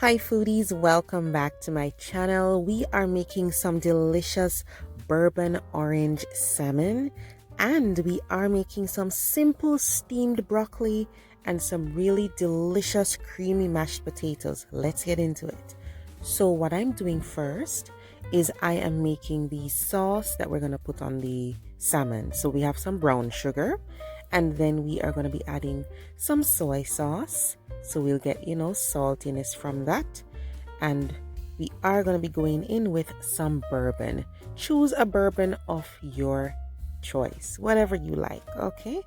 Hi foodies, welcome back to my channel. We are making some delicious bourbon orange salmon, and we are making some simple steamed broccoli and some really delicious creamy mashed potatoes. Let's get into it. So what I'm doing first is I am making the sauce that we're going to put on the salmon. So we have some brown sugar, and then we are going to be adding some soy sauce. So we'll get, saltiness from that. And we are going to be going in with some bourbon. Choose a bourbon of your choice, whatever you like, okay?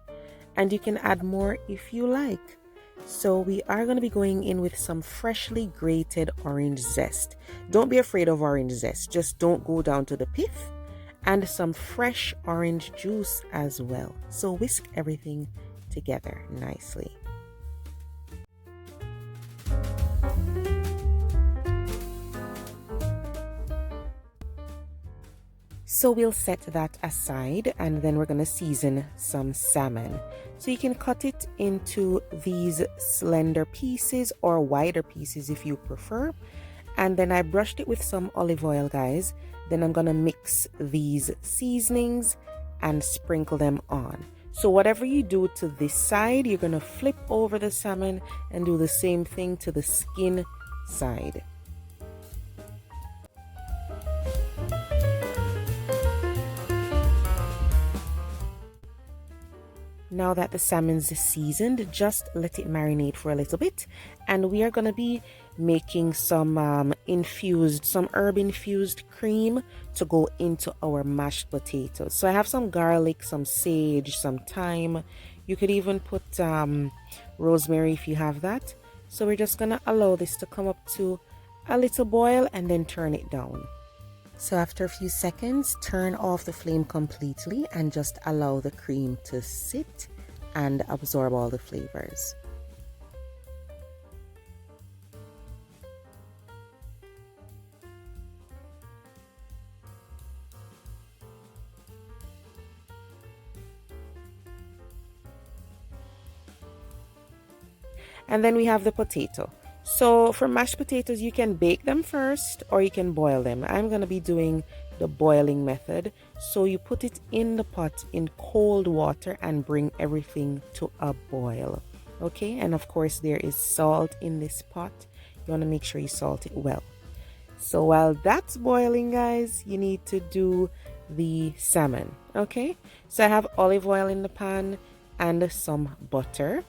And you can add more if you like. So we are going to be going in with some freshly grated orange zest. Don't be afraid of orange zest. Just don't go down to the pith. And some fresh orange juice as well. So whisk everything together nicely. So we'll set that aside, and then we're going to season some salmon. So you can cut it into these slender pieces or wider pieces if you prefer. And then I brushed it with some olive oil, guys. Then I'm going to mix these seasonings and sprinkle them on. So whatever you do to this side, you're going to flip over the salmon and do the same thing to the skin side. Now that the salmon's seasoned, just let it marinate for a little bit. And we are going to be making some herb infused cream to go into our mashed potatoes. So I have some garlic, some sage, some thyme. You could even put rosemary if you have that. So we're just going to allow this to come up to a little boil and then turn it down. So after a few seconds, turn off the flame completely and just allow the cream to sit and absorb all the flavors. And then we have the potato. So for mashed potatoes, you can bake them first or you can boil them. I'm going to be doing the boiling method. So you put it in the pot in cold water and bring everything to a boil. Okay, and of course there is salt in this pot. You want to make sure you salt it well. So while that's boiling, guys, you need to do the salmon. Okay, so I have olive oil in the pan and some butter.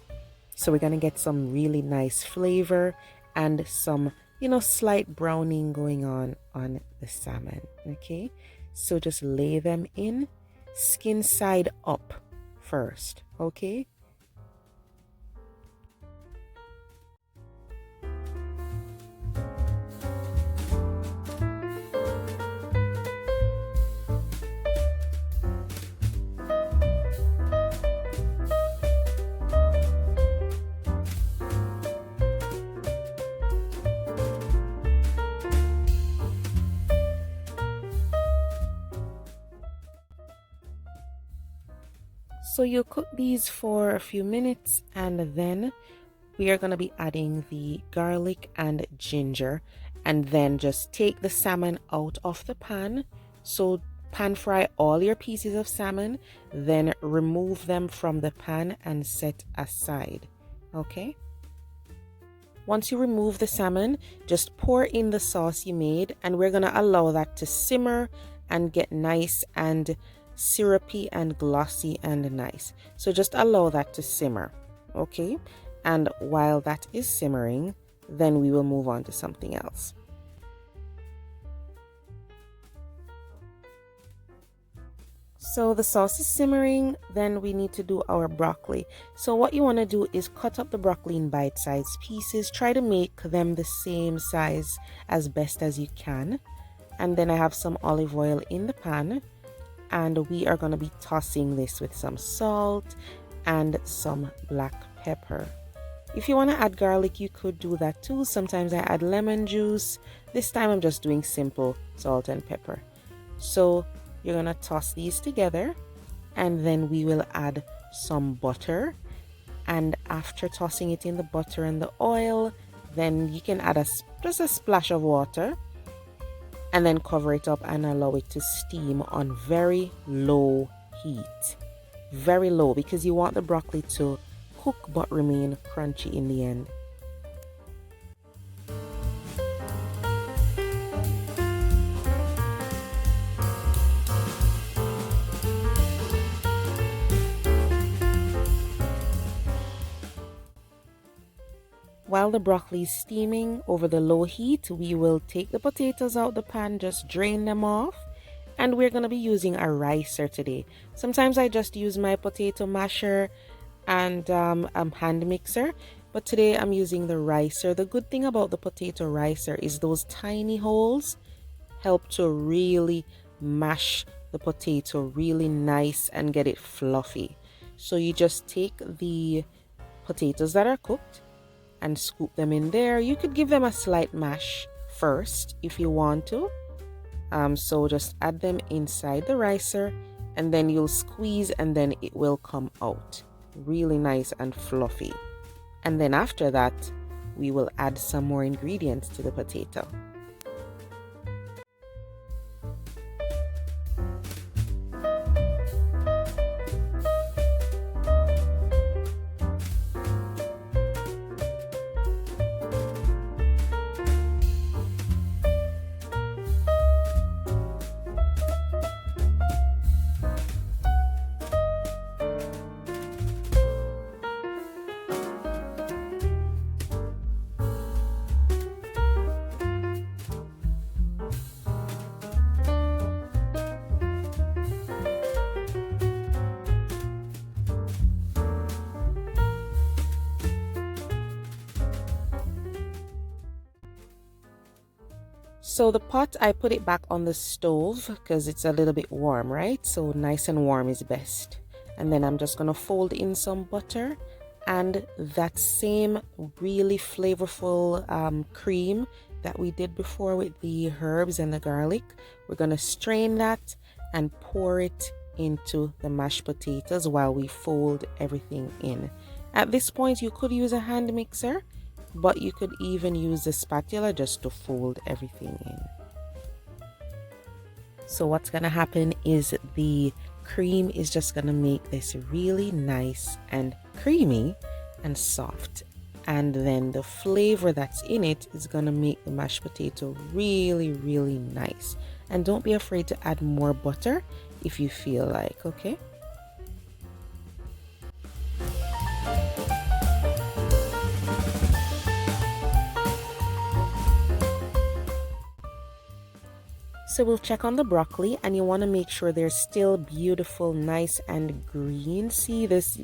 So we're going to get some really nice flavor and some, slight browning going on the salmon. Okay, so just lay them in skin side up first. Okay. So you'll cook these for a few minutes, and then we are going to be adding the garlic and ginger, and then just take the salmon out of the pan. So pan fry all your pieces of salmon, then remove them from the pan and set aside. Okay. Once you remove the salmon, just pour in the sauce you made, and we're going to allow that to simmer and get nice and syrupy and glossy and nice. So just allow that to simmer. Okay, and while that is simmering, then we will move on to something else. So the sauce is simmering, then we need to do our broccoli. So what you want to do is cut up the broccoli in bite-sized pieces. Try to make them the same size as best as you can. And then I have some olive oil in the pan, and we are going to be tossing this with some salt and some black pepper. If you want to add garlic, you could do that too. Sometimes I add lemon juice. This time I'm just doing simple salt and pepper. So you're going to toss these together, and then we will add some butter. And after tossing it in the butter and the oil, Then you can add just a splash of water and then cover it up and allow it to steam on very low heat. Very low, because you want the broccoli to cook but remain crunchy in the end. While the broccoli is steaming over the low heat, we will take the potatoes out the pan, just drain them off, and we're going to be using a ricer today. Sometimes I just use my potato masher and hand mixer, but today I'm using the ricer. The good thing about the potato ricer is those tiny holes help to really mash the potato really nice and get it fluffy. So you just take the potatoes that are cooked and scoop them in there. You could give them a slight mash first if you want to. So just add them inside the ricer and then you'll squeeze and then it will come out really nice and fluffy. And then after that, we will add some more ingredients to the potato. So the pot, I put it back on the stove because it's a little bit warm, right? So nice and warm is best. And then I'm just going to fold in some butter and that same really flavorful cream that we did before with the herbs and the garlic. We're going to strain that and pour it into the mashed potatoes while we fold everything in. At this point, you could use a hand mixer, but you could even use the spatula just to fold everything in. So what's gonna happen is the cream is just gonna make this really nice and creamy and soft. And then the flavor that's in it is gonna make the mashed potato really, really nice. And don't be afraid to add more butter if you feel like, okay? So we'll check on the broccoli and you want to make sure they're still beautiful, nice and green. See this,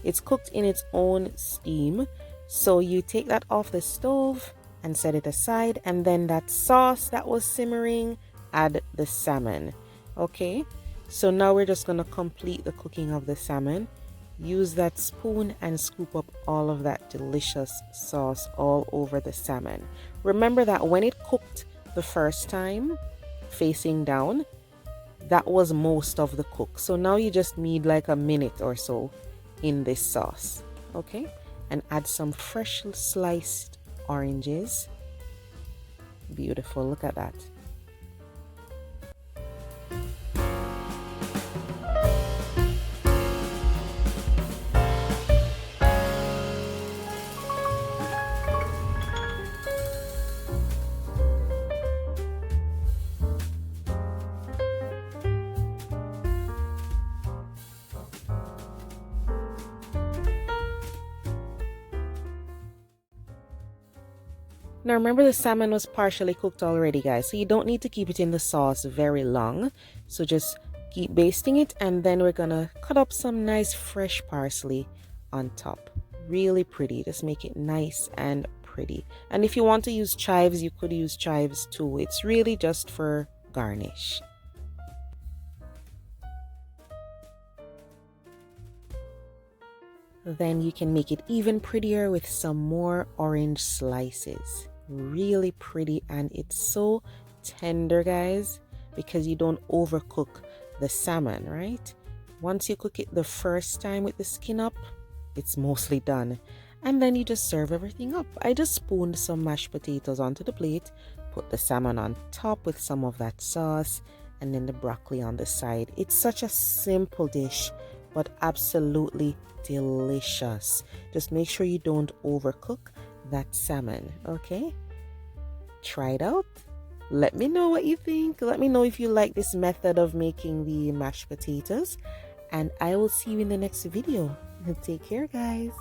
it's cooked in its own steam. So you take that off the stove and set it aside, and then that sauce that was simmering, add the salmon. Okay, so now we're just going to complete the cooking of the salmon. Use that spoon and scoop up all of that delicious sauce all over the salmon. Remember that when it cooked the first time, facing down, that was most of the cook. So now you just need like a minute or so in this sauce, okay? And add some fresh sliced oranges. Beautiful, look at that. Now remember, the salmon was partially cooked already, guys, so you don't need to keep it in the sauce very long. So just keep basting it, and then we're gonna cut up some nice fresh parsley on top. Really pretty, just make it nice and pretty. And if you want to use chives, you could use chives too. It's really just for garnish. Then you can make it even prettier with some more orange slices. Really pretty, and it's so tender, guys, because you don't overcook the salmon, right? Once you cook it the first time with the skin up, it's mostly done. And then you just serve everything up. I just spooned some mashed potatoes onto the plate, put the salmon on top with some of that sauce, and then the broccoli on the side. It's such a simple dish, but absolutely delicious. Just make sure you don't overcook that salmon, okay? Try it out. Let me know what you think. Let me know if you like this method of making the mashed potatoes, and I will see you in the next video. Take care, guys.